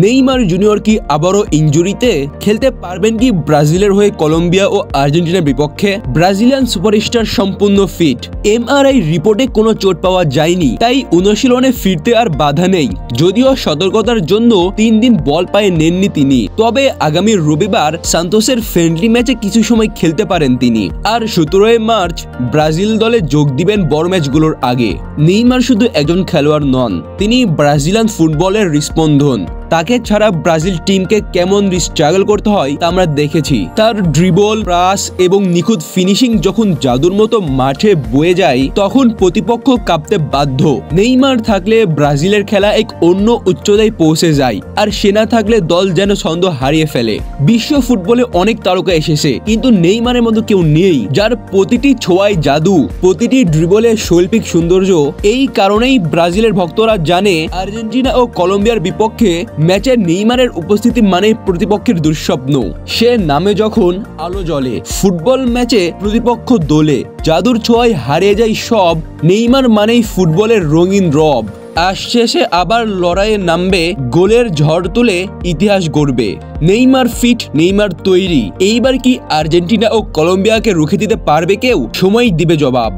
Neymar junior কি আবারও ইনজুরিতে? খেলতে পারবেন কি ব্রাজিলের হয়ে কলম্বিয়া ও আর্জেন্টিনার বিপক্ষে? ব্রাজিলিয়ান সুপারস্টার সম্পূর্ণ ফিট। এমআরআই রিপোর্টে কোনো চোট পাওয়া যায়নি, তাই অনুশীলনে ফিরতে আর বাধা নেই। যদিও সতর্কতার জন্য 3 দিন বল পায়ে নেননি তিনি, তবে আগামী রবিবার সান্তোসের ফ্রেন্ডলি ম্যাচে কিছু সময় খেলতে পারেন তিনি। আর 17 মার্চ ব্রাজিল দলে যোগ দিবেন বড় ম্যাচগুলোর আগে। নেইমার শুধু একজন খেলোয়াড় নন, তিনি ব্রাজিলিয়ান ফুটবলের হৃৎস্পন্দন। তাকে ছাড়া ব্রাজিল টিমকে কেমন স্ট্রাগল করতে হয় তা আমরা দেখেছি। তার ড্রিবল, পাস এবং নিখুঁত ফিনিশিং যখন জাদুর মতো মাঠে বয়ে যায়, তখন প্রতিপক্ষ কাঁপতে বাধ্য। নেইমার থাকলে ব্রাজিলের খেলা এক অন্য উচ্চতায় পৌঁছে যায়, আর সে না থাকলে দল যেন ছন্দ হারিয়ে ফেলে। বিশ্ব ফুটবলে অনেক তারকা এসেছে, কিন্তু নেইমারের মতো কেউ নেই যার প্রতিটি ছোঁয়ায় জাদু, প্রতিটি ড্রিবলে শৈল্পিক সৌন্দর্য। এই কারণেই ব্রাজিলের ভক্তরা জানে আর্জেন্টিনা ও কলম্বিয়ার বিপক্ষে ম্যাচে নেইমারের উপস্থিতি মানে প্রতিপক্ষের দুঃস্বপ্ন। সে নামে যখন আলো জ্বলে, ফুটবল ম্যাচে প্রতিপক্ষ দোলে, জাদুর ছোঁয়ায় হারিয়ে যায় সব। নেইমার মানেই ফুটবলের রঙিন রব। শেষে আবার লড়াইয়ে নামবে, গোলের ঝড় তুলে ইতিহাস গড়বে। নেইমার ফিট, নেইমার তৈরি। এইবার কি আর্জেন্টিনা ও কলম্বিয়াকে রুখে দিতে পারবে কেউ? সময় দিবে জবাব।